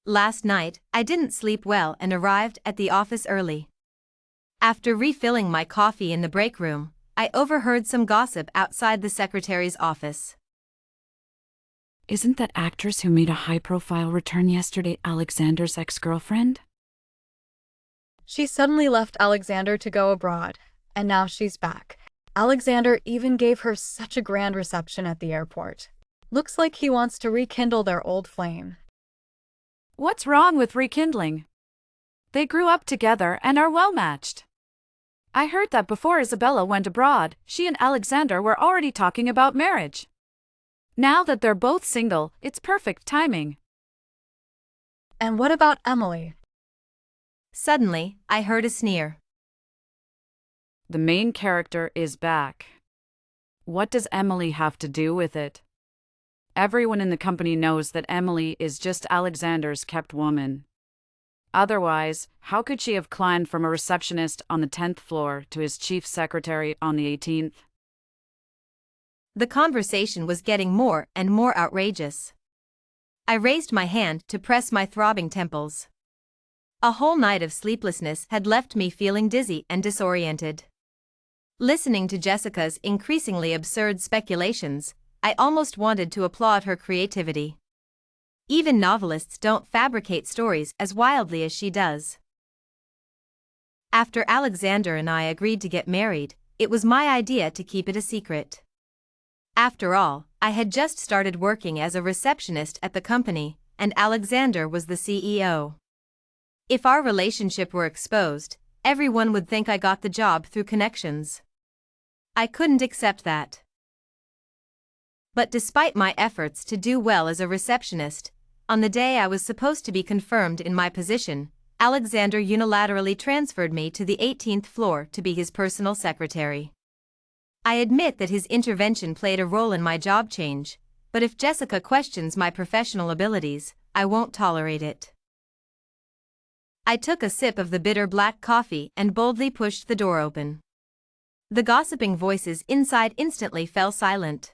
Last night, I didn't sleep well and arrived at the office early. After refilling my coffee in the break room, I overheard some gossip outside the secretary's office. Isn't that actress who made a high-profile return yesterday Alexander's ex-girlfriend? She suddenly left Alexander to go abroad, and now she's back. Alexander even gave her such a grand reception at the airport. Looks like he wants to rekindle their old flame. What's wrong with rekindling? They grew up together and are well-matched. I heard that before Isabella went abroad, she and Alexander were already talking about marriage. Now that they're both single, it's perfect timing. And what about Emily? Suddenly, I heard a sneer. The main character is back. What does Emily have to do with it? Everyone in the company knows that Emily is just Alexander's kept woman. Otherwise, how could she have climbed from a receptionist on the 10th floor to his chief secretary on the 18th? The conversation was getting more and more outrageous. I raised my hand to press my throbbing temples. A whole night of sleeplessness had left me feeling dizzy and disoriented. Listening to Jessica's increasingly absurd speculations, I almost wanted to applaud her creativity. Even novelists don't fabricate stories as wildly as she does. After Alexander and I agreed to get married, it was my idea to keep it a secret. After all, I had just started working as a receptionist at the company, and Alexander was the CEO. If our relationship were exposed, everyone would think I got the job through connections. I couldn't accept that. But despite my efforts to do well as a receptionist, on the day I was supposed to be confirmed in my position, Alexander unilaterally transferred me to the 18th floor to be his personal secretary. I admit that his intervention played a role in my job change, but if Jessica questions my professional abilities, I won't tolerate it. I took a sip of the bitter black coffee and boldly pushed the door open. The gossiping voices inside instantly fell silent.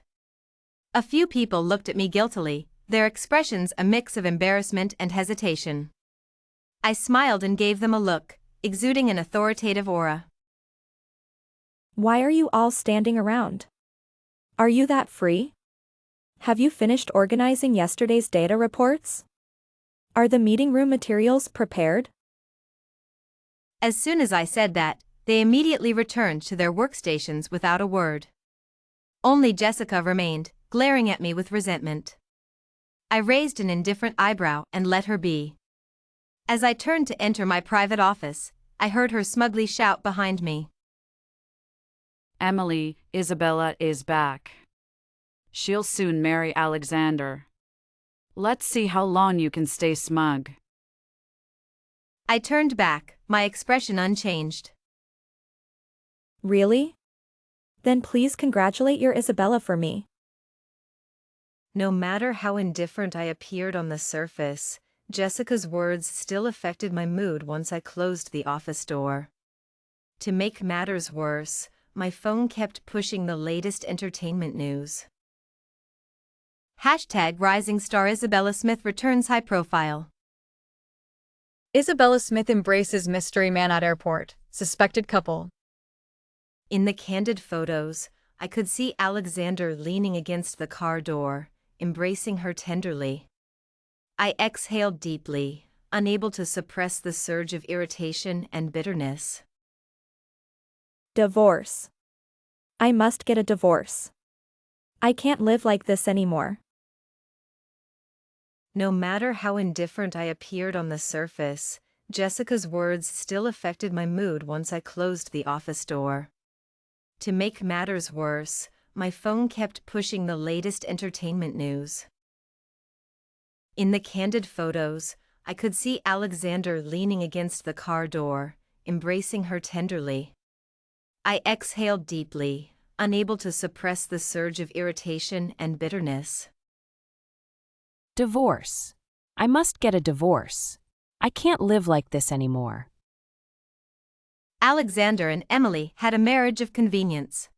A few people looked at me guiltily, their expressions a mix of embarrassment and hesitation. I smiled and gave them a look, exuding an authoritative aura. Why are you all standing around? Are you that free? Have you finished organizing yesterday's data reports? Are the meeting room materials prepared? As soon as I said that, they immediately returned to their workstations without a word. Only Jessica remained, glaring at me with resentment. I raised an indifferent eyebrow and let her be. As I turned to enter my private office, I heard her smugly shout behind me. Emily, Isabella is back. She'll soon marry Alexander. Let's see how long you can stay smug. I turned back, my expression unchanged. Really? Then please congratulate your Isabella for me. No matter how indifferent I appeared on the surface, Jessica's words still affected my mood once I closed the office door. To make matters worse, my phone kept pushing the latest entertainment news. #Rising star Isabella Smith returns high profile. Isabella Smith embraces mystery man at airport, suspected couple. In the candid photos, I could see Alexander leaning against the car door, embracing her tenderly. I exhaled deeply, unable to suppress the surge of irritation and bitterness. Divorce. I must get a divorce. I can't live like this anymore. No matter how indifferent I appeared on the surface, Jessica's words still affected my mood once I closed the office door. To make matters worse, my phone kept pushing the latest entertainment news. In the candid photos, I could see Alexander leaning against the car door, embracing her tenderly. I exhaled deeply, unable to suppress the surge of irritation and bitterness. Divorce. I must get a divorce. I can't live like this anymore. Alexander and Emily had a marriage of convenience.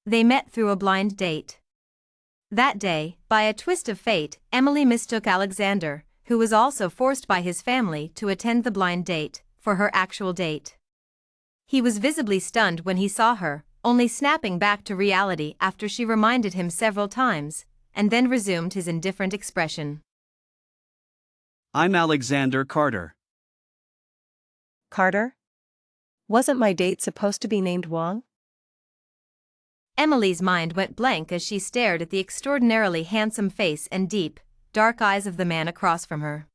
They met through a blind date. That day, by a twist of fate, Emily mistook Alexander, who was also forced by his family to attend the blind date, for her actual date. He was visibly stunned when he saw her, only snapping back to reality after she reminded him several times, and then resumed his indifferent expression. I'm Alexander Carter. Carter? Wasn't my date supposed to be named Wang? Emily's mind went blank as she stared at the extraordinarily handsome face and deep, dark eyes of the man across from her.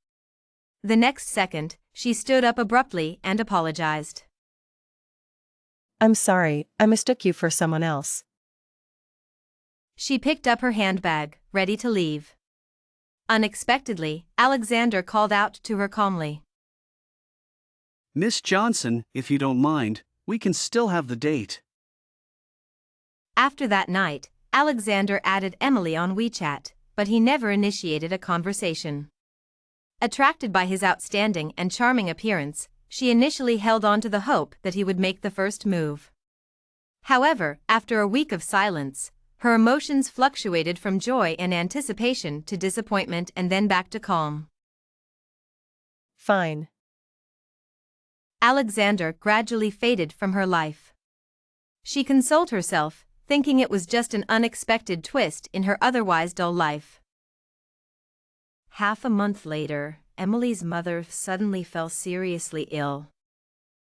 The next second, she stood up abruptly and apologized. I'm sorry, I mistook you for someone else. She picked up her handbag, ready to leave. Unexpectedly, Alexander called out to her calmly. Miss Johnson, if you don't mind, we can still have the date. After that night, Alexander added Emily on WeChat, but he never initiated a conversation. Attracted by his outstanding and charming appearance, she initially held on to the hope that he would make the first move. However, after a week of silence, her emotions fluctuated from joy and anticipation to disappointment and then back to calm. Fine. Alexander gradually faded from her life. She consoled herself, thinking it was just an unexpected twist in her otherwise dull life. Half a month later, Emily's mother suddenly fell seriously ill.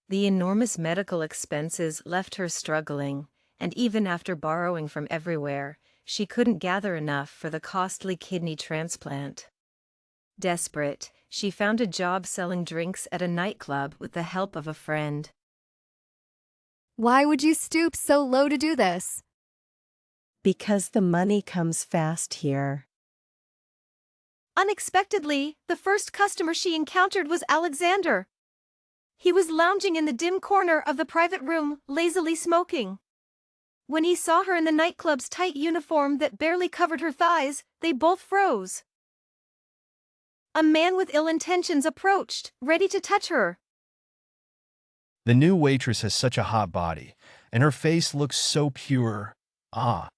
The enormous medical expenses left her struggling, and even after borrowing from everywhere, she couldn't gather enough for the costly kidney transplant. Desperate, she found a job selling drinks at a nightclub with the help of a friend. Why would you stoop so low to do this? Because the money comes fast here. Unexpectedly, the first customer she encountered was Alexander. He was lounging in the dim corner of the private room, lazily smoking. When he saw her in the nightclub's tight uniform that barely covered her thighs, they both froze. A man with ill intentions approached, ready to touch her. The new waitress has such a hot body, and her face looks so pure. Ah.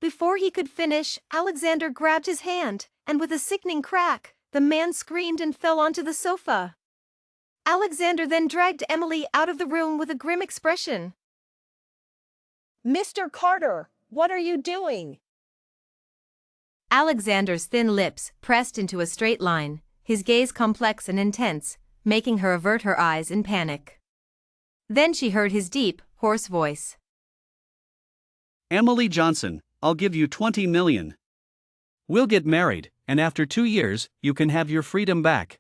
Before he could finish, Alexander grabbed his hand, and with a sickening crack, the man screamed and fell onto the sofa. Alexander then dragged Emily out of the room with a grim expression. Mr. Carter, what are you doing? Alexander's thin lips pressed into a straight line, his gaze complex and intense, making her avert her eyes in panic. Then she heard his deep, hoarse voice. Emily Johnson, I'll give you 20 million. We'll get married, and after 2 years, you can have your freedom back.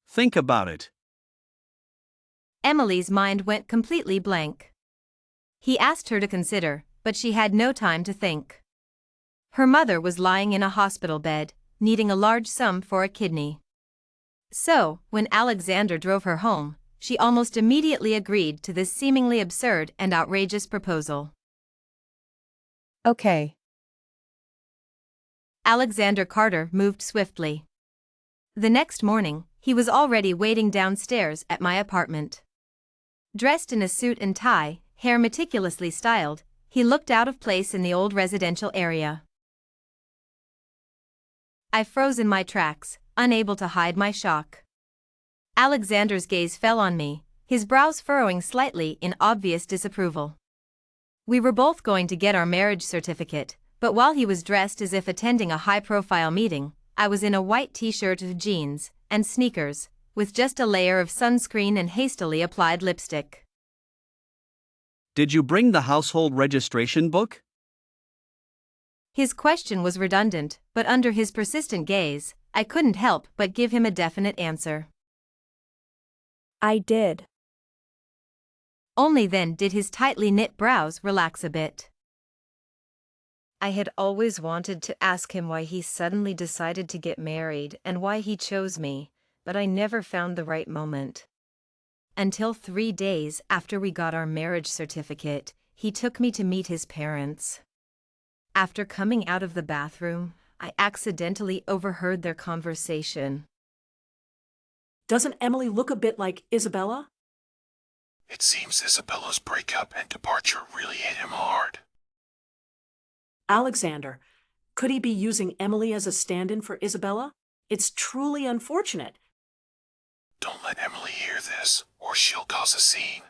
Think about it. Emily's mind went completely blank. He asked her to consider, but she had no time to think. Her mother was lying in a hospital bed, needing a large sum for a kidney. So, when Alexander drove her home, she almost immediately agreed to this seemingly absurd and outrageous proposal. Okay. Alexander Carter moved swiftly. The next morning, he was already waiting downstairs at my apartment. Dressed in a suit and tie, hair meticulously styled, he looked out of place in the old residential area. I froze in my tracks, unable to hide my shock. Alexander's gaze fell on me, his brows furrowing slightly in obvious disapproval. We were both going to get our marriage certificate, but while he was dressed as if attending a high-profile meeting, I was in a white t-shirt with jeans and sneakers, with just a layer of sunscreen and hastily applied lipstick. Did you bring the household registration book? His question was redundant, but under his persistent gaze, I couldn't help but give him a definite answer. I did. Only then did his tightly knit brows relax a bit. I had always wanted to ask him why he suddenly decided to get married and why he chose me, but I never found the right moment. Until 3 days after we got our marriage certificate, he took me to meet his parents. After coming out of the bathroom, I accidentally overheard their conversation. Doesn't Emily look a bit like Isabella? It seems Isabella's breakup and departure really hit him hard. Alexander, could he be using Emily as a stand-in for Isabella? It's truly unfortunate. Don't let Emily hear this, or she'll cause a scene.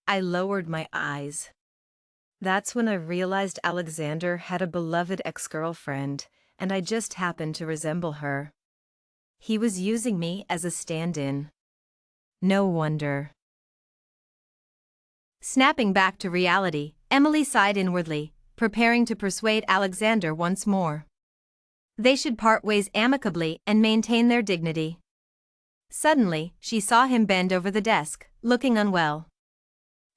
I lowered my eyes. That's when I realized Alexander had a beloved ex-girlfriend, and I just happened to resemble her. He was using me as a stand-in. No wonder. Snapping back to reality, Emily sighed inwardly, preparing to persuade Alexander once more. They should part ways amicably and maintain their dignity. Suddenly, she saw him bend over the desk, looking unwell.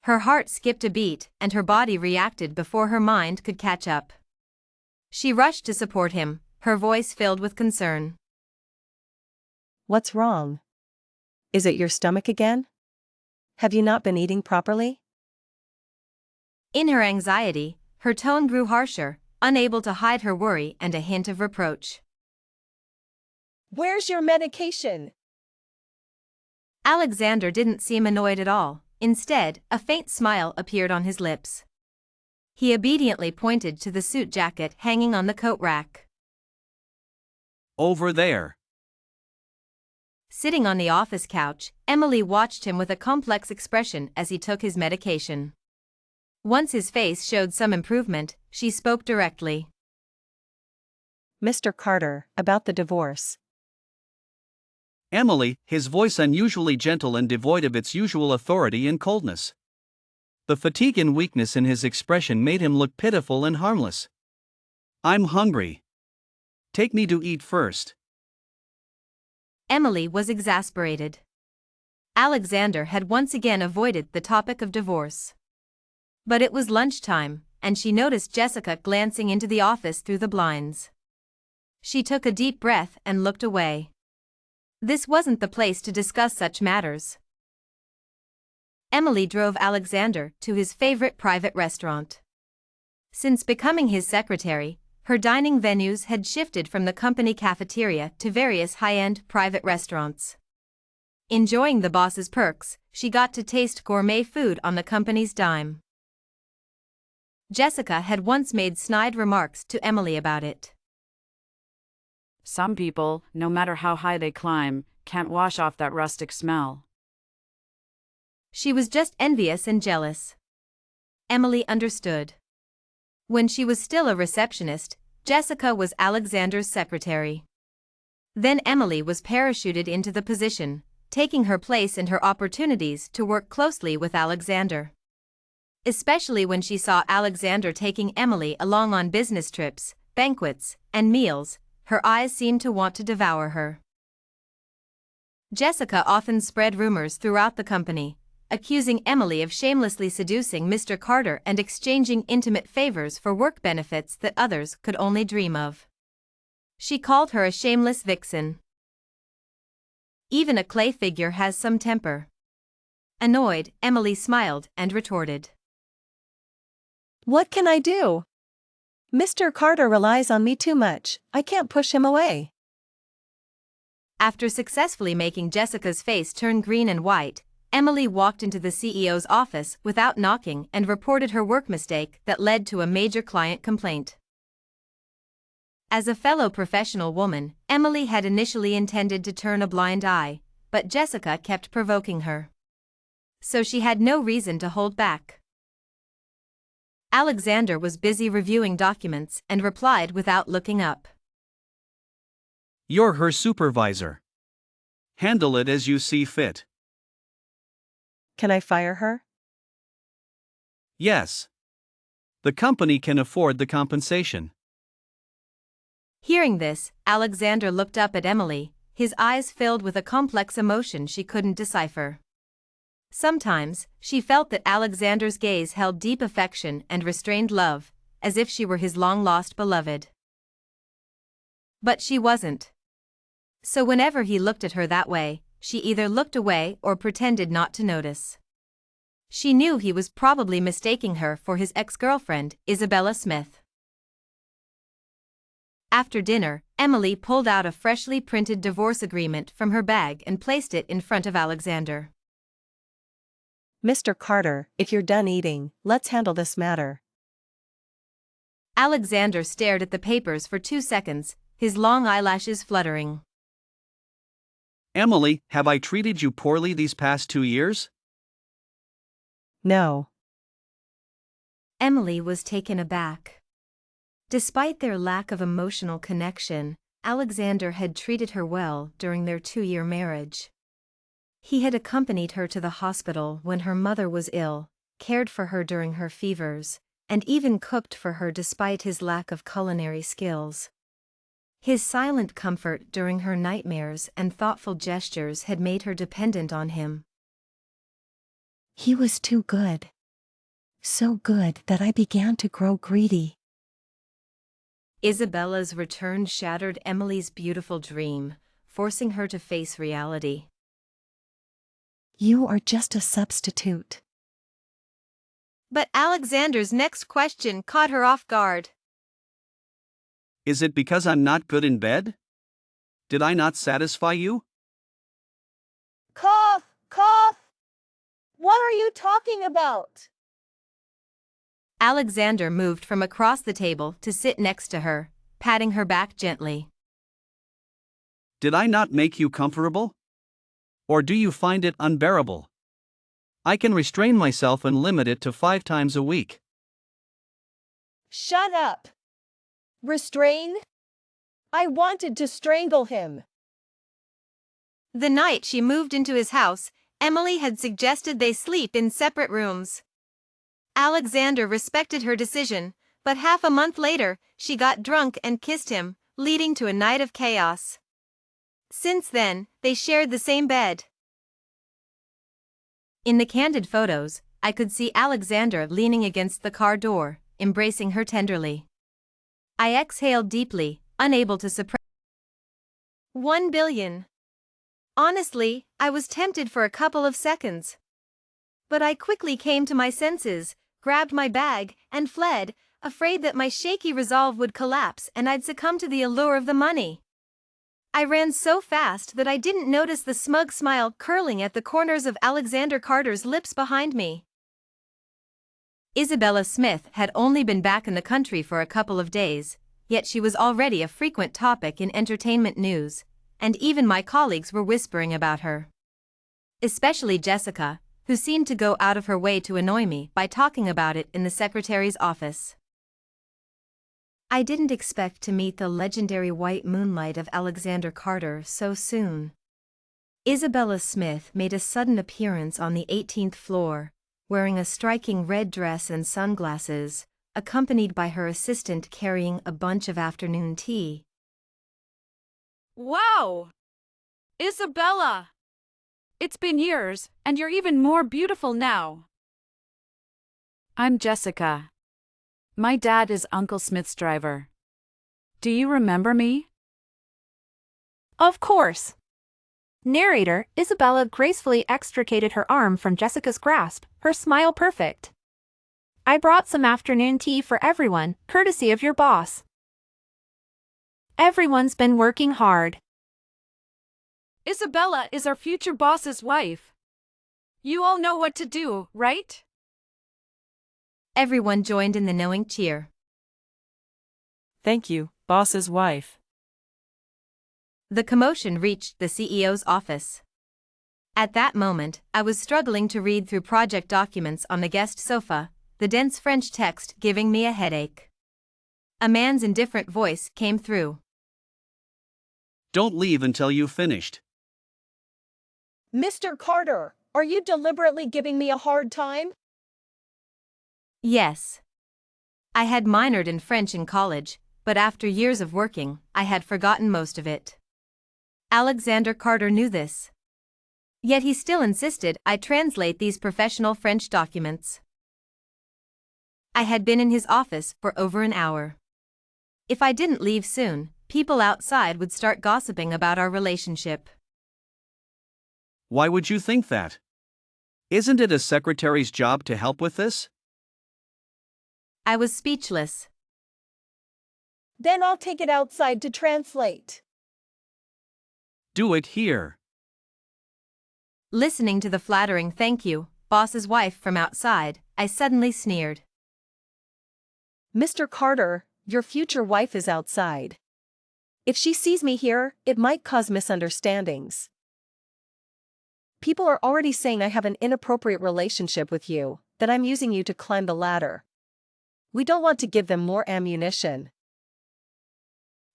Her heart skipped a beat and her body reacted before her mind could catch up. She rushed to support him, her voice filled with concern. What's wrong? Is it your stomach again? Have you not been eating properly? In her anxiety, her tone grew harsher, unable to hide her worry and a hint of reproach. Where's your medication? Alexander didn't seem annoyed at all. Instead, a faint smile appeared on his lips. He obediently pointed to the suit jacket hanging on the coat rack. Over there. Sitting on the office couch, Emily watched him with a complex expression as he took his medication. Once his face showed some improvement, she spoke directly. Mr. Carter, about the divorce. Emily, his voice unusually gentle and devoid of its usual authority and coldness. The fatigue and weakness in his expression made him look pitiful and harmless. I'm hungry. Take me to eat first. Emily was exasperated. Alexander had once again avoided the topic of divorce. But it was lunchtime, and she noticed Jessica glancing into the office through the blinds. She took a deep breath and looked away. This wasn't the place to discuss such matters. Emily drove Alexander to his favorite private restaurant. Since becoming his secretary, her dining venues had shifted from the company cafeteria to various high-end private restaurants. Enjoying the boss's perks, she got to taste gourmet food on the company's dime. Jessica had once made snide remarks to Emily about it. Some people, no matter how high they climb, can't wash off that rustic smell. She was just envious and jealous. Emily understood. When she was still a receptionist, Jessica was Alexander's secretary. Then Emily was parachuted into the position, taking her place and her opportunities to work closely with Alexander. Especially when she saw Alexander taking Emily along on business trips, banquets, and meals, her eyes seemed to want to devour her. Jessica often spread rumors throughout the company, accusing Emily of shamelessly seducing Mr. Carter and exchanging intimate favors for work benefits that others could only dream of. She called her a shameless vixen. Even a clay figure has some temper. Annoyed, Emily smiled and retorted. What can I do? Mr. Carter relies on me too much. I can't push him away. After successfully making Jessica's face turn green and white, Emily walked into the CEO's office without knocking and reported her work mistake that led to a major client complaint. As a fellow professional woman, Emily had initially intended to turn a blind eye, but Jessica kept provoking her. So she had no reason to hold back. Alexander was busy reviewing documents and replied without looking up. You're her supervisor. Handle it as you see fit. Can I fire her? Yes. The company can afford the compensation. Hearing this, Alexander looked up at Emily, his eyes filled with a complex emotion she couldn't decipher. Sometimes, she felt that Alexander's gaze held deep affection and restrained love, as if she were his long-lost beloved. But she wasn't. So whenever he looked at her that way, she either looked away or pretended not to notice. She knew he was probably mistaking her for his ex-girlfriend, Isabella Smith. After dinner, Emily pulled out a freshly printed divorce agreement from her bag and placed it in front of Alexander. Mr. Carter, if you're done eating, let's handle this matter. Alexander stared at the papers for 2 seconds, his long eyelashes fluttering. Emily, have I treated you poorly these past 2 years? No. Emily was taken aback. Despite their lack of emotional connection, Alexander had treated her well during their 2-year marriage. He had accompanied her to the hospital when her mother was ill, cared for her during her fevers, and even cooked for her despite his lack of culinary skills. His silent comfort during her nightmares and thoughtful gestures had made her dependent on him. He was too good. So good that I began to grow greedy. Isabella's return shattered Emily's beautiful dream, forcing her to face reality. You are just a substitute. But Alexander's next question caught her off guard. Is it because I'm not good in bed? Did I not satisfy you? Cough, cough. What are you talking about? Alexander moved from across the table to sit next to her, patting her back gently. Did I not make you comfortable? Or do you find it unbearable? I can restrain myself and limit it to 5 times a week. Shut up. Restrain? I wanted to strangle him. The night she moved into his house, Emily had suggested they sleep in separate rooms. Alexander respected her decision, but half a month later, she got drunk and kissed him, leading to a night of chaos. Since then, they shared the same bed. In the candid photos, I could see Alexander leaning against the car door, embracing her tenderly. I exhaled deeply, unable to suppress. 1 billion. Honestly, I was tempted for a couple of seconds. But I quickly came to my senses, grabbed my bag, and fled, afraid that my shaky resolve would collapse and I'd succumb to the allure of the money. I ran so fast that I didn't notice the smug smile curling at the corners of Alexander Carter's lips behind me. Isabella Smith had only been back in the country for a couple of days, yet she was already a frequent topic in entertainment news, and even my colleagues were whispering about her. Especially Jessica, who seemed to go out of her way to annoy me by talking about it in the secretary's office. I didn't expect to meet the legendary white moonlight of Alexander Carter so soon. Isabella Smith made a sudden appearance on the 18th floor, wearing a striking red dress and sunglasses, accompanied by her assistant carrying a bunch of afternoon tea. Wow! Isabella! It's been years, and you're even more beautiful now. I'm Jessica. My dad is Uncle Smith's driver. Do you remember me? Of course. Narrator Isabella gracefully extricated her arm from Jessica's grasp, her smile perfect. I brought some afternoon tea for everyone, courtesy of your boss. Everyone's been working hard. Isabella is our future boss's wife. You all know what to do, right? Everyone joined in the knowing cheer. Thank you, boss's wife. The commotion reached the CEO's office. At that moment, I was struggling to read through project documents on the guest sofa, the dense French text giving me a headache. A man's indifferent voice came through. Don't leave until you've finished. Mr. Carter, are you deliberately giving me a hard time? Yes. I had minored in French in college, but after years of working, I had forgotten most of it. Alexander Carter knew this. Yet he still insisted I translate these professional French documents. I had been in his office for over an hour. If I didn't leave soon, people outside would start gossiping about our relationship. Why would you think that? Isn't it a secretary's job to help with this? I was speechless. Then I'll take it outside to translate. Do it here. Listening to the flattering thank you, boss's wife from outside, I suddenly sneered. Mr. Carter, your future wife is outside. If she sees me here, it might cause misunderstandings. People are already saying I have an inappropriate relationship with you, that I'm using you to climb the ladder. We don't want to give them more ammunition.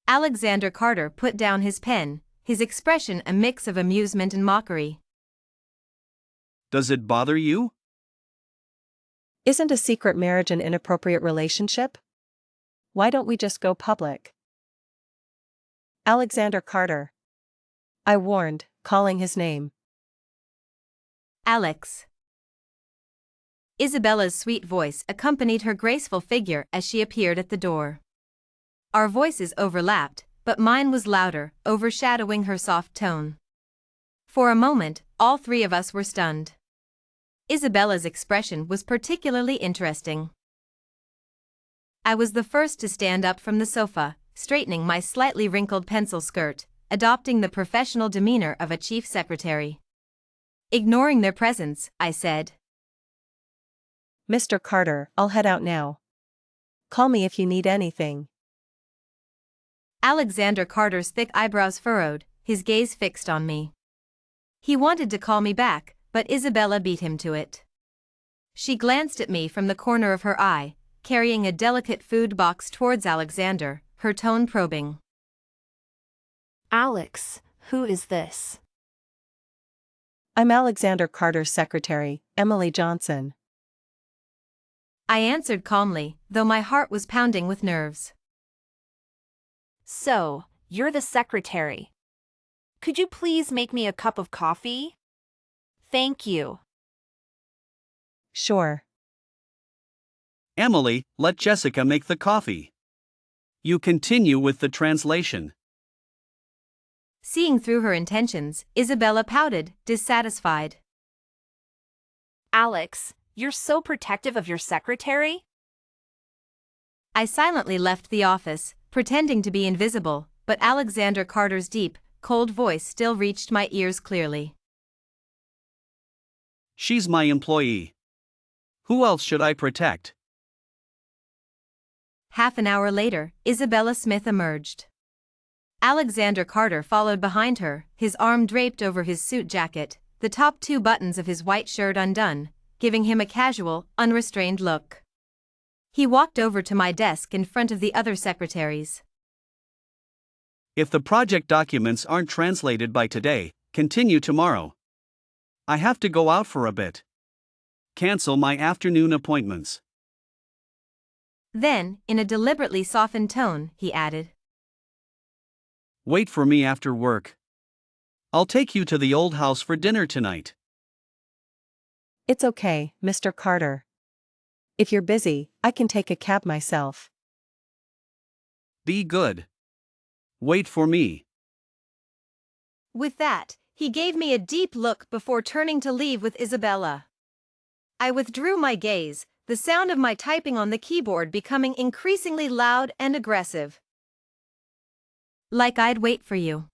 Alexander Carter put down his pen, his expression a mix of amusement and mockery. Does it bother you? Isn't a secret marriage an inappropriate relationship? Why don't we just go public? Alexander Carter. I warned, calling his name. Alex. Isabella's sweet voice accompanied her graceful figure as she appeared at the door. Our voices overlapped, but mine was louder, overshadowing her soft tone. For a moment, all three of us were stunned. Isabella's expression was particularly interesting. I was the first to stand up from the sofa, straightening my slightly wrinkled pencil skirt, adopting the professional demeanor of a chief secretary. Ignoring their presence, I said, Mr. Carter, I'll head out now. Call me if you need anything. Alexander Carter's thick eyebrows furrowed, his gaze fixed on me. He wanted to call me back, but Isabella beat him to it. She glanced at me from the corner of her eye, carrying a delicate food box towards Alexander, her tone probing. Alex, who is this? I'm Alexander Carter's secretary, Emily Johnson. I answered calmly, though my heart was pounding with nerves. So, you're the secretary. Could you please make me a cup of coffee? Thank you. Sure. Emily, let Jessica make the coffee. You continue with the translation. Seeing through her intentions, Isabella pouted, dissatisfied. Alex, you're so protective of your secretary? I silently left the office, pretending to be invisible, but Alexander Carter's deep, cold voice still reached my ears clearly. She's my employee. Who else should I protect? Half an hour later, Isabella Smith emerged. Alexander Carter followed behind her, his arm draped over his suit jacket, the top two buttons of his white shirt undone, giving him a casual, unrestrained look. He walked over to my desk in front of the other secretaries. If the project documents aren't translated by today, continue tomorrow. I have to go out for a bit. Cancel my afternoon appointments. Then, in a deliberately softened tone, he added, Wait for me after work. I'll take you to the old house for dinner tonight. It's okay, Mr. Carter. If you're busy, I can take a cab myself. Be good. Wait for me. With that, he gave me a deep look before turning to leave with Isabella. I withdrew my gaze, the sound of my typing on the keyboard becoming increasingly loud and aggressive. Like I'd wait for you.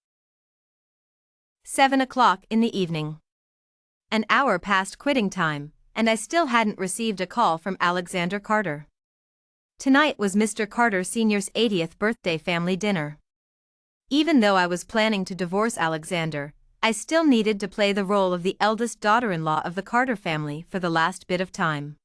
7 o'clock in the evening. An hour past quitting time, and I still hadn't received a call from Alexander Carter. Tonight was Mr. Carter Sr.'s 80th birthday family dinner. Even though I was planning to divorce Alexander, I still needed to play the role of the eldest daughter-in-law of the Carter family for the last bit of time.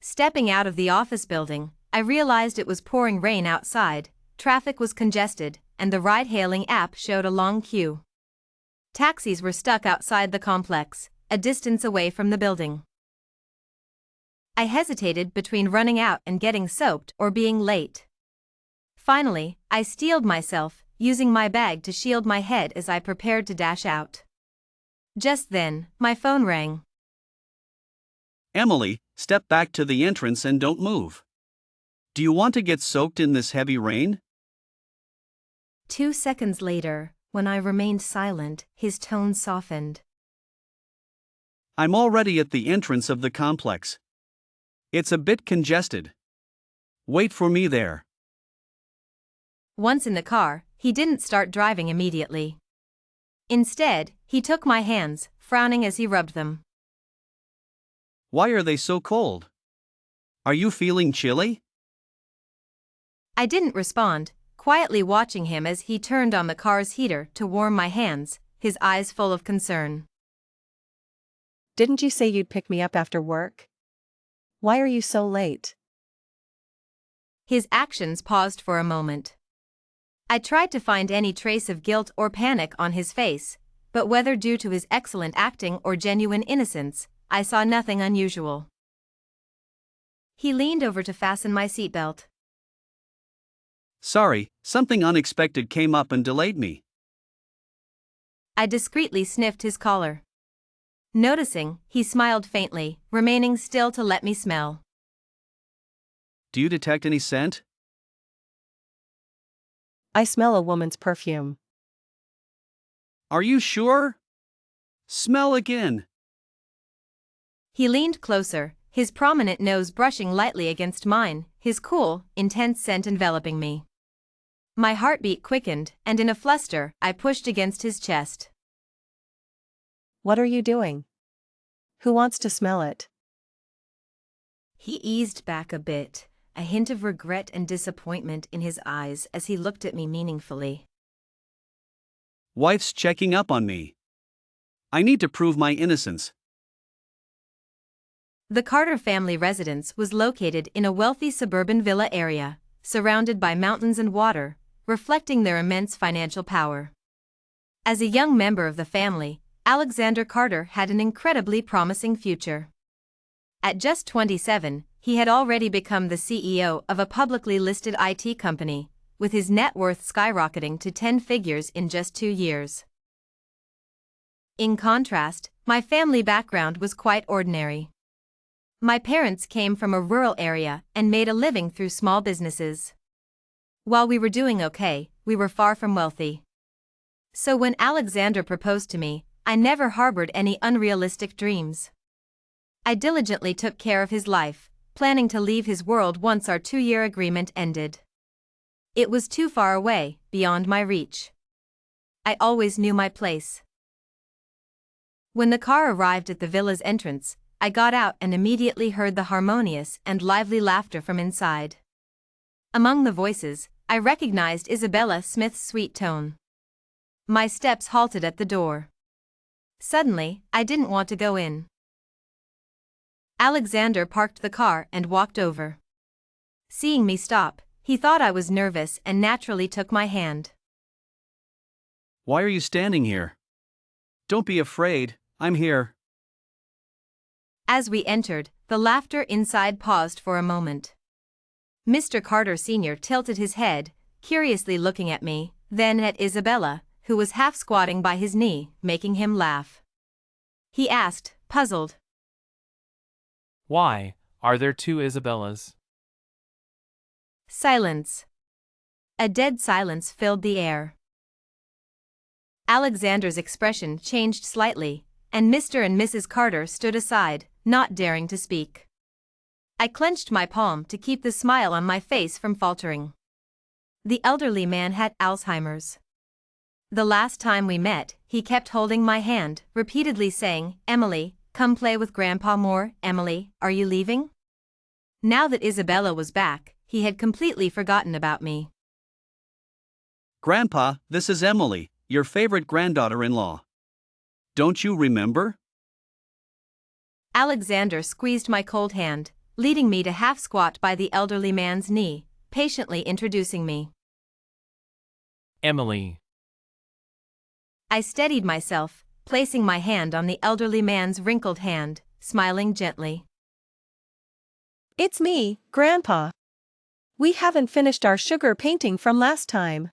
Stepping out of the office building, I realized it was pouring rain outside, traffic was congested, and the ride-hailing app showed a long queue. Taxis were stuck outside the complex, a distance away from the building. I hesitated between running out and getting soaked or being late. Finally, I steeled myself, using my bag to shield my head as I prepared to dash out. Just then, my phone rang. Emily, step back to the entrance and don't move. Do you want to get soaked in this heavy rain? 2 seconds later, when I remained silent, his tone softened. I'm already at the entrance of the complex. It's a bit congested. Wait for me there. Once in the car, he didn't start driving immediately. Instead, he took my hands, frowning as he rubbed them. Why are they so cold? Are you feeling chilly? I didn't respond, quietly watching him as he turned on the car's heater to warm my hands, his eyes full of concern. Didn't you say you'd pick me up after work? Why are you so late? His actions paused for a moment. I tried to find any trace of guilt or panic on his face, but whether due to his excellent acting or genuine innocence, I saw nothing unusual. He leaned over to fasten my seatbelt. Sorry, something unexpected came up and delayed me. I discreetly sniffed his collar. Noticing, he smiled faintly, remaining still to let me smell. Do you detect any scent? I smell a woman's perfume. Are you sure? Smell again. He leaned closer, his prominent nose brushing lightly against mine, his cool, intense scent enveloping me. My heartbeat quickened, and in a fluster, I pushed against his chest. What are you doing? Who wants to smell it? He eased back a bit, a hint of regret and disappointment in his eyes as he looked at me meaningfully. Wife's checking up on me. I need to prove my innocence. The Carter family residence was located in a wealthy suburban villa area, surrounded by mountains and water, reflecting their immense financial power. As a young member of the family, Alexander Carter had an incredibly promising future. At just 27, he had already become the CEO of a publicly listed IT company, with his net worth skyrocketing to 10 figures in just 2 years. In contrast, my family background was quite ordinary. My parents came from a rural area and made a living through small businesses. While we were doing okay, we were far from wealthy. So when Alexander proposed to me, I never harbored any unrealistic dreams. I diligently took care of his life, planning to leave his world once our 2-year agreement ended. It was too far away, beyond my reach. I always knew my place. When the car arrived at the villa's entrance, I got out and immediately heard the harmonious and lively laughter from inside. Among the voices, I recognized Isabella Smith's sweet tone. My steps halted at the door. Suddenly, I didn't want to go in. Alexander parked the car and walked over. Seeing me stop, he thought I was nervous and naturally took my hand. Why are you standing here? Don't be afraid, I'm here. As we entered, the laughter inside paused for a moment. Mr. Carter Sr. tilted his head, curiously looking at me, then at Isabella, who was half squatting by his knee, making him laugh. He asked, puzzled. Why, are there 2 Isabellas? Silence. A dead silence filled the air. Alexander's expression changed slightly, and Mr. and Mrs. Carter stood aside, not daring to speak. I clenched my palm to keep the smile on my face from faltering. The elderly man had Alzheimer's. The last time we met, he kept holding my hand, repeatedly saying, "Emily, come play with Grandpa more. Emily, are you leaving?" Now that Isabella was back, he had completely forgotten about me. Grandpa, this is Emily, your favorite granddaughter-in-law. Don't you remember? Alexander squeezed my cold hand, leading me to half squat by the elderly man's knee, patiently introducing me. Emily. I steadied myself, placing my hand on the elderly man's wrinkled hand, smiling gently. It's me, Grandpa. We haven't finished our sugar painting from last time.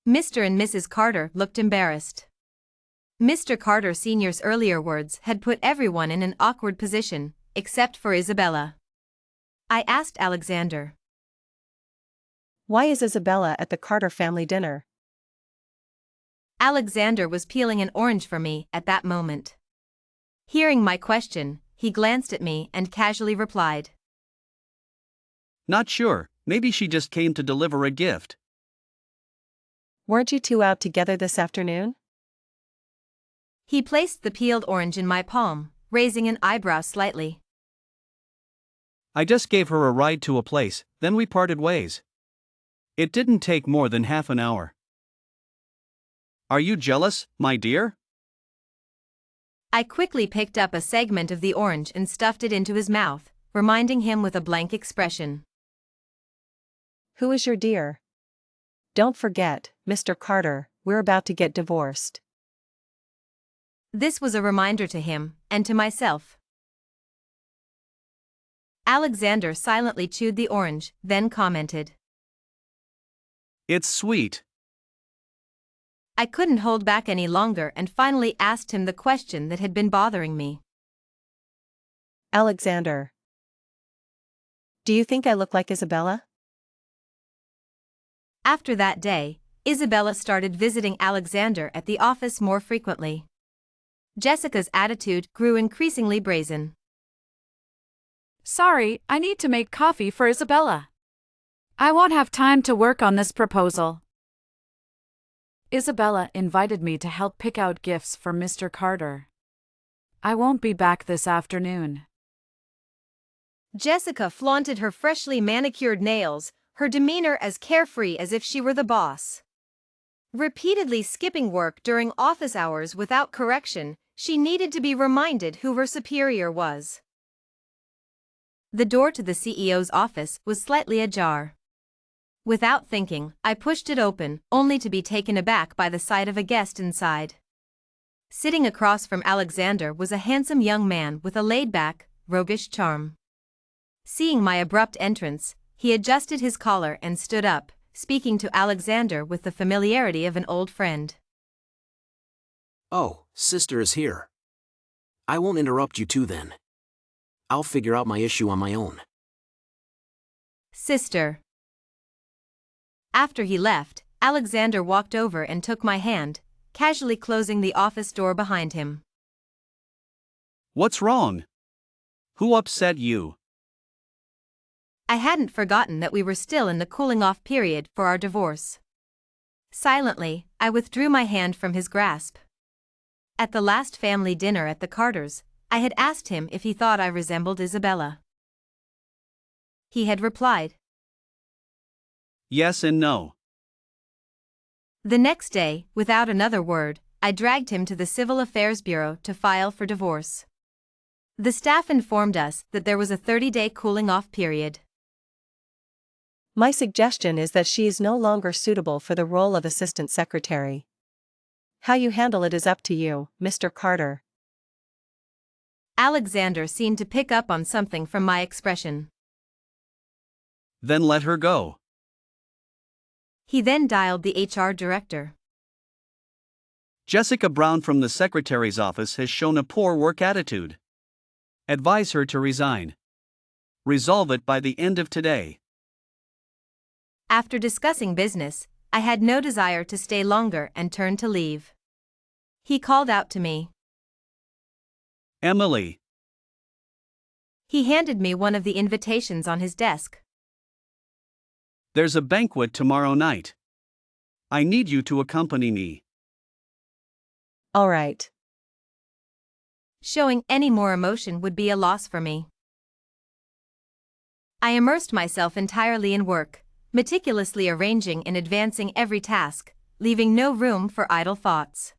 Mr. and Mrs. Carter looked embarrassed. Mr. Carter Sr.'s earlier words had put everyone in an awkward position, except for Isabella. I asked Alexander. Why is Isabella at the Carter family dinner? Alexander was peeling an orange for me at that moment. Hearing my question, he glanced at me and casually replied. Not sure, maybe she just came to deliver a gift. Weren't you 2 out together this afternoon? He placed the peeled orange in my palm, raising an eyebrow slightly. I just gave her a ride to a place, then we parted ways. It didn't take more than half an hour. Are you jealous, my dear? I quickly picked up a segment of the orange and stuffed it into his mouth, reminding him with a blank expression. Who is your dear? Don't forget, Mr. Carter, we're about to get divorced. This was a reminder to him, and to myself. Alexander silently chewed the orange, then commented. It's sweet. I couldn't hold back any longer and finally asked him the question that had been bothering me. Alexander, do you think I look like Isabella? After that day, Isabella started visiting Alexander at the office more frequently. Jessica's attitude grew increasingly brazen. Sorry, I need to make coffee for Isabella. I won't have time to work on this proposal. Isabella invited me to help pick out gifts for Mr. Carter. I won't be back this afternoon. Jessica flaunted her freshly manicured nails, her demeanor as carefree as if she were the boss. Repeatedly skipping work during office hours without correction, she needed to be reminded who her superior was. The door to the CEO's office was slightly ajar. Without thinking, I pushed it open, only to be taken aback by the sight of a guest inside. Sitting across from Alexander was a handsome young man with a laid-back, roguish charm. Seeing my abrupt entrance, he adjusted his collar and stood up, speaking to Alexander with the familiarity of an old friend. Oh, sister is here. I won't interrupt you two then. I'll figure out my issue on my own. Sister. After he left, Alexander walked over and took my hand, casually closing the office door behind him. What's wrong? Who upset you? I hadn't forgotten that we were still in the cooling-off period for our divorce. Silently, I withdrew my hand from his grasp. At the last family dinner at the Carters, I had asked him if he thought I resembled Isabella. He had replied, Yes and no. The next day, without another word, I dragged him to the Civil Affairs Bureau to file for divorce. The staff informed us that there was a 30-day cooling-off period. My suggestion is that she is no longer suitable for the role of assistant secretary. How you handle it is up to you, Mr. Carter. Alexander seemed to pick up on something from my expression. Then let her go. He then dialed the HR director. Jessica Brown from the secretary's office has shown a poor work attitude. Advise her to resign. Resolve it by the end of today. After discussing business, I had no desire to stay longer and turned to leave. He called out to me. Emily. He handed me one of the invitations on his desk. There's a banquet tomorrow night. I need you to accompany me. All right. Showing any more emotion would be a loss for me. I immersed myself entirely in work, meticulously arranging and advancing every task, leaving no room for idle thoughts.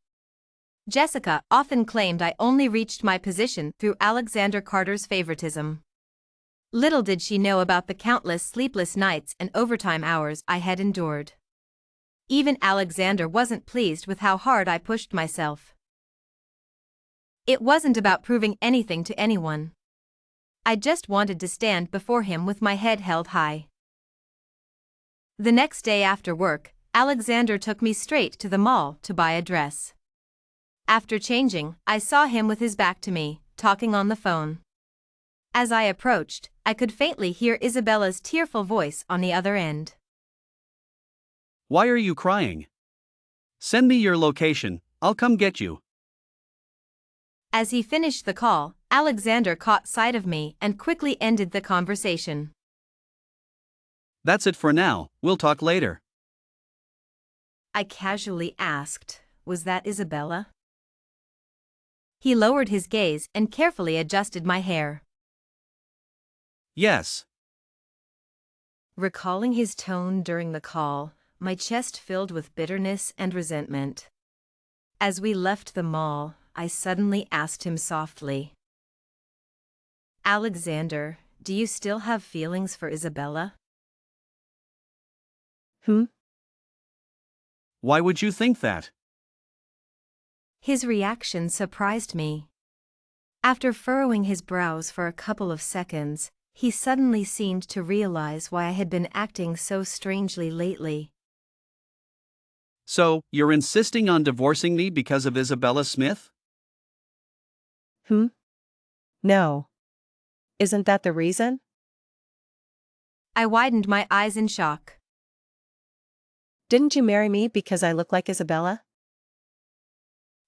Jessica often claimed I only reached my position through Alexander Carter's favoritism. Little did she know about the countless sleepless nights and overtime hours I had endured. Even Alexander wasn't pleased with how hard I pushed myself. It wasn't about proving anything to anyone. I just wanted to stand before him with my head held high. The next day after work, Alexander took me straight to the mall to buy a dress. After changing, I saw him with his back to me, talking on the phone. As I approached, I could faintly hear Isabella's tearful voice on the other end. Why are you crying? Send me your location, I'll come get you. As he finished the call, Alexander caught sight of me and quickly ended the conversation. That's it for now, we'll talk later. I casually asked, was that Isabella? He lowered his gaze and carefully adjusted my hair. Yes. Recalling his tone during the call, my chest filled with bitterness and resentment. As we left the mall, I suddenly asked him softly, "Alexander, do you still have feelings for Isabella?" Why would you think that? His reaction surprised me. After furrowing his brows for a couple of seconds, he suddenly seemed to realize why I had been acting so strangely lately. So, you're insisting on divorcing me because of Isabella Smith? No. Isn't that the reason? I widened my eyes in shock. Didn't you marry me because I look like Isabella?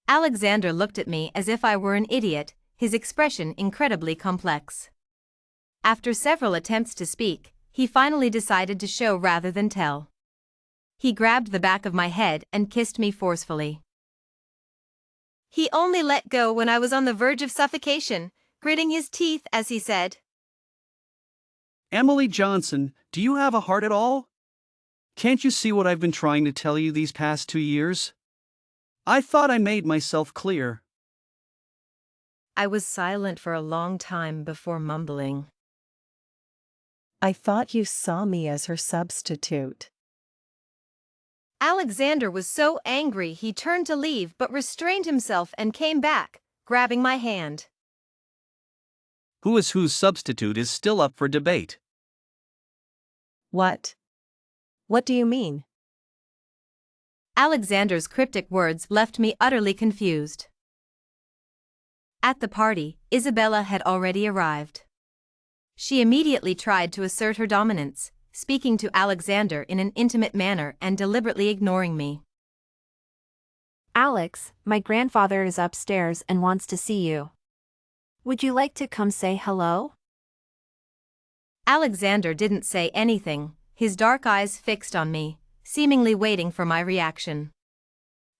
Alexander looked at me as if I were an idiot, his expression incredibly complex. After several attempts to speak, he finally decided to show rather than tell. He grabbed the back of my head and kissed me forcefully. He only let go when I was on the verge of suffocation, gritting his teeth as he said, Emily Johnson, do you have a heart at all? Can't you see what I've been trying to tell you these past 2 years? I thought I made myself clear. I was silent for a long time before mumbling, I thought you saw me as her substitute. Alexander was so angry he turned to leave but restrained himself and came back, grabbing my hand. Who is whose substitute is still up for debate. What? What do you mean? Alexander's cryptic words left me utterly confused. At the party, Isabella had already arrived. She immediately tried to assert her dominance, speaking to Alexander in an intimate manner and deliberately ignoring me. Alex, my grandfather is upstairs and wants to see you. Would you like to come say hello? Alexander didn't say anything, his dark eyes fixed on me, seemingly waiting for my reaction.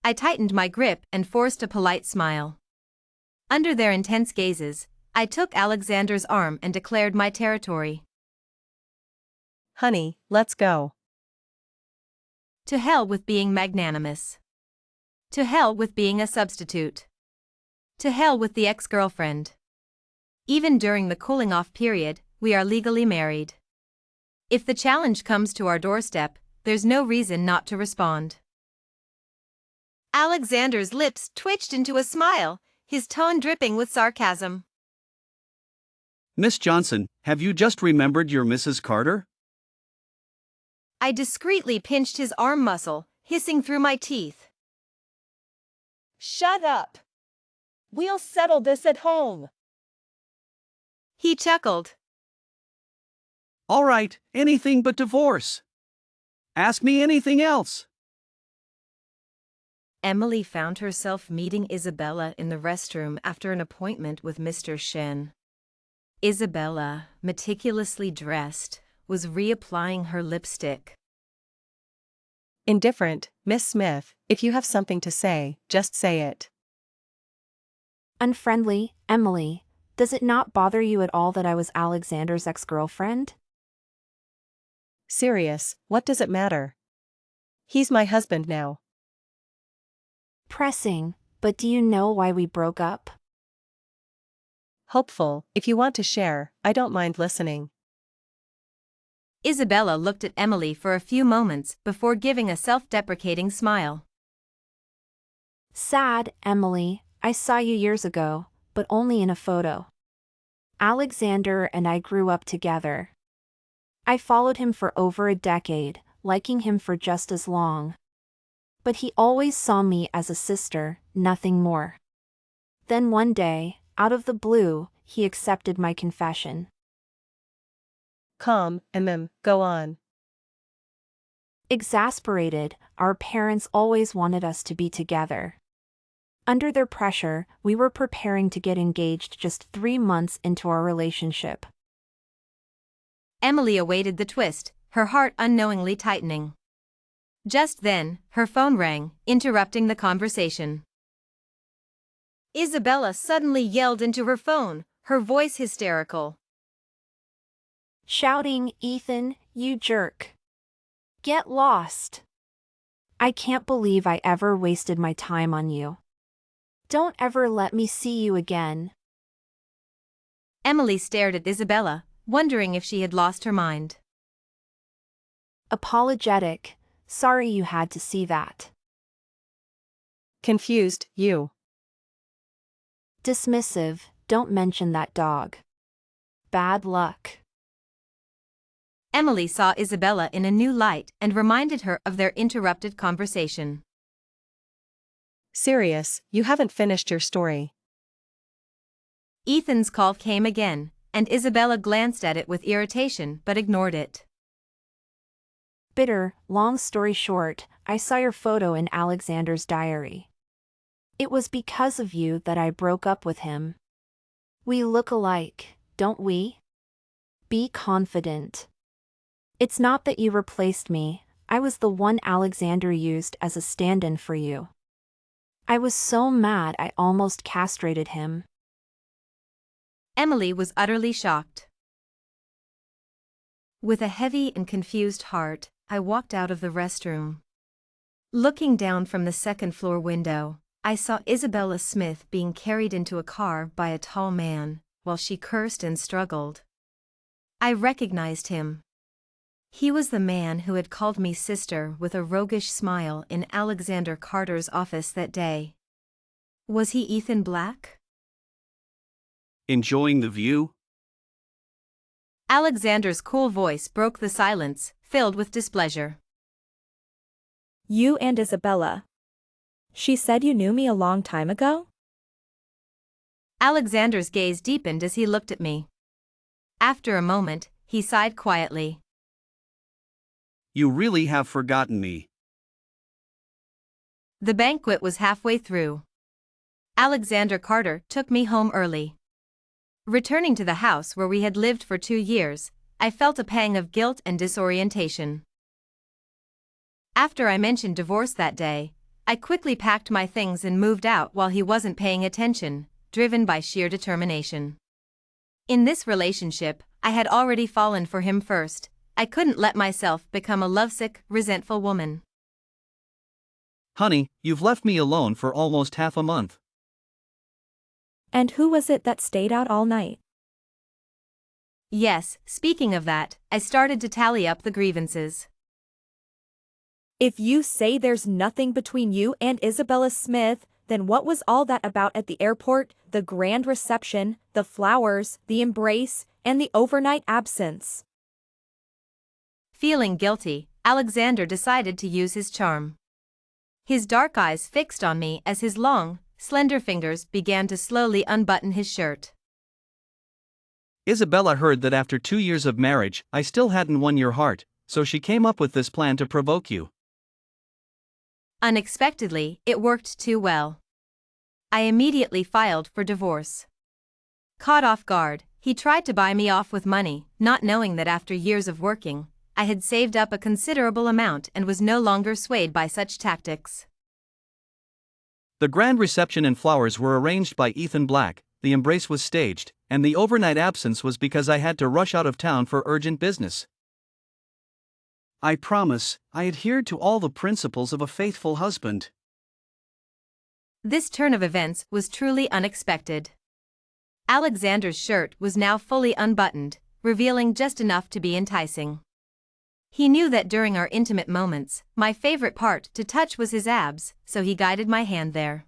I tightened my grip and forced a polite smile. Under their intense gazes, I took Alexander's arm and declared my territory. Honey, let's go. To hell with being magnanimous. To hell with being a substitute. To hell with the ex-girlfriend. Even during the cooling-off period, we are legally married. If the challenge comes to our doorstep, there's no reason not to respond. Alexander's lips twitched into a smile, his tone dripping with sarcasm. Miss Johnson, have you just remembered you're Mrs. Carter? I discreetly pinched his arm muscle, hissing through my teeth. Shut up. We'll settle this at home. He chuckled. All right, anything but divorce. Ask me anything else. Emily found herself meeting Isabella in the restroom after an appointment with Mr. Shen. Isabella, meticulously dressed, was reapplying her lipstick. Indifferent, Miss Smith, if you have something to say, just say it. Unfriendly, Emily, does it not bother you at all that I was Alexander's ex-girlfriend? Serious, what does it matter? He's my husband now. Pressing, but do you know why we broke up? Hopeful, if you want to share, I don't mind listening. Isabella looked at Emily for a few moments before giving a self-deprecating smile. Sad, Emily, I saw you years ago, but only in a photo. Alexander and I grew up together. I followed him for over a decade, liking him for just as long. But he always saw me as a sister, nothing more. Then one day, out of the blue, he accepted my confession. Calm, go on. Exasperated, our parents always wanted us to be together. Under their pressure, we were preparing to get engaged just 3 months into our relationship. Emily awaited the twist, her heart unknowingly tightening. Just then, her phone rang, interrupting the conversation. Isabella suddenly yelled into her phone, her voice hysterical. shouting, "Ethan, you jerk. Get lost. I can't believe I ever wasted my time on you. Don't ever let me see you again." Emily stared at Isabella, wondering if she had lost her mind. Apologetic, "Sorry you had to see that." Confused, you. Dismissive, "Don't mention that dog. Bad luck." Emily saw Isabella in a new light and reminded her of their interrupted conversation. Serious, you haven't finished your story. Ethan's call came again, and Isabella glanced at it with irritation but ignored it. Bitter, long story short, I saw your photo in Alexander's diary. It was because of you that I broke up with him. We look alike, don't we? Be confident. It's not that you replaced me, I was the one Alexander used as a stand-in for you. I was so mad I almost castrated him. Emily was utterly shocked. With a heavy and confused heart, I walked out of the restroom. Looking down from the second-floor window, I saw Isabella Smith being carried into a car by a tall man, while she cursed and struggled. I recognized him. He was the man who had called me sister with a roguish smile in Alexander Carter's office that day. Was he Ethan Black? Enjoying the view? Alexander's cool voice broke the silence, filled with displeasure. You and Isabella. She said you knew me a long time ago? Alexander's gaze deepened as he looked at me. After a moment, he sighed quietly. You really have forgotten me. The banquet was halfway through. Alexander Carter took me home early. Returning to the house where we had lived for 2 years, I felt a pang of guilt and disorientation. After I mentioned divorce that day, I quickly packed my things and moved out while he wasn't paying attention, driven by sheer determination. In this relationship, I had already fallen for him first. I couldn't let myself become a lovesick, resentful woman. Honey, you've left me alone for almost half a month. And who was it that stayed out all night? Yes, speaking of that, I started to tally up the grievances. If you say there's nothing between you and Isabella Smith, then what was all that about at the airport, the grand reception, the flowers, the embrace, and the overnight absence? Feeling guilty, Alexander decided to use his charm. His dark eyes fixed on me as his long, slender fingers began to slowly unbutton his shirt. Isabella heard that after 2 years of marriage, I still hadn't won your heart, so she came up with this plan to provoke you. Unexpectedly, it worked too well. I immediately filed for divorce. Caught off guard, he tried to buy me off with money, not knowing that after years of working, I had saved up a considerable amount and was no longer swayed by such tactics. The grand reception and flowers were arranged by Ethan Black, the embrace was staged, and the overnight absence was because I had to rush out of town for urgent business. I promise, I adhered to all the principles of a faithful husband. This turn of events was truly unexpected. Alexander's shirt was now fully unbuttoned, revealing just enough to be enticing. He knew that during our intimate moments, my favorite part to touch was his abs, so he guided my hand there.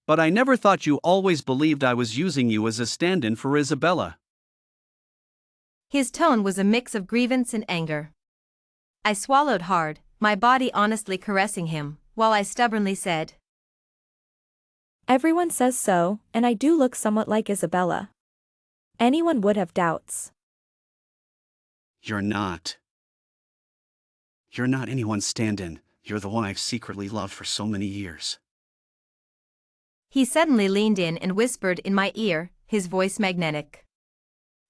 But I never thought you always believed I was using you as a stand-in for Isabella. His tone was a mix of grievance and anger. I swallowed hard, my body honestly caressing him, while I stubbornly said, Everyone says so, and I do look somewhat like Isabella. Anyone would have doubts. You're not. You're not anyone's stand-in, you're the one I've secretly loved for so many years. He suddenly leaned in and whispered in my ear, his voice magnetic.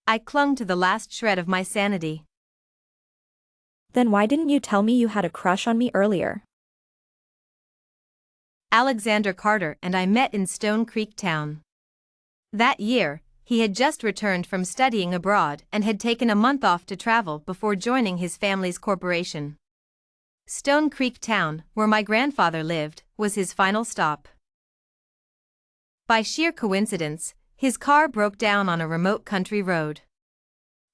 I clung to the last shred of my sanity. Then why didn't you tell me you had a crush on me earlier? Alexander Carter and I met in Stone Creek Town. That year, He had just returned from studying abroad and had taken a month off to travel before joining his family's corporation. Stone Creek Town, where my grandfather lived, was his final stop. By sheer coincidence, his car broke down on a remote country road.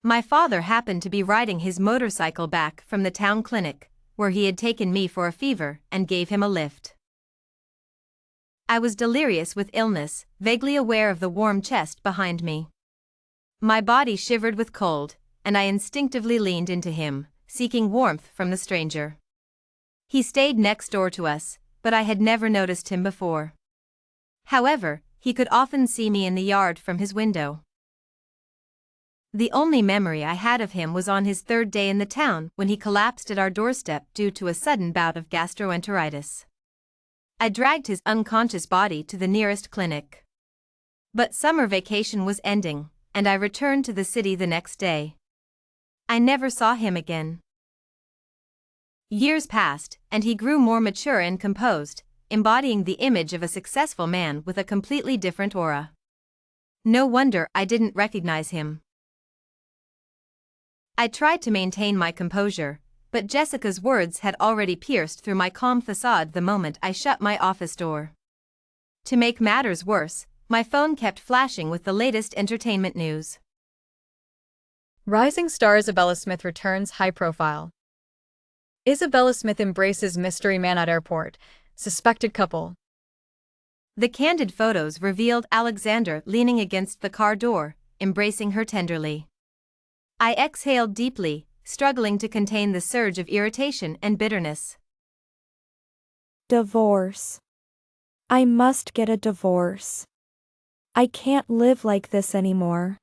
My father happened to be riding his motorcycle back from the town clinic, where he had taken me for a fever, and gave him a lift. I was delirious with illness, vaguely aware of the warm chest behind me. My body shivered with cold, and I instinctively leaned into him, seeking warmth from the stranger. He stayed next door to us, but I had never noticed him before. However, he could often see me in the yard from his window. The only memory I had of him was on his third day in the town when he collapsed at our doorstep due to a sudden bout of gastroenteritis. I dragged his unconscious body to the nearest clinic. But summer vacation was ending, and I returned to the city the next day. I never saw him again. Years passed, and he grew more mature and composed, embodying the image of a successful man with a completely different aura. No wonder I didn't recognize him. I tried to maintain my composure, but Jessica's words had already pierced through my calm facade the moment I shut my office door. To make matters worse, my phone kept flashing with the latest entertainment news. Rising star Isabella Smith returns high profile. Isabella Smith embraces mystery man at airport, suspected couple. The candid photos revealed Alexander leaning against the car door, embracing her tenderly. I exhaled deeply, struggling to contain the surge of irritation and bitterness. Divorce. I must get a divorce. I can't live like this anymore.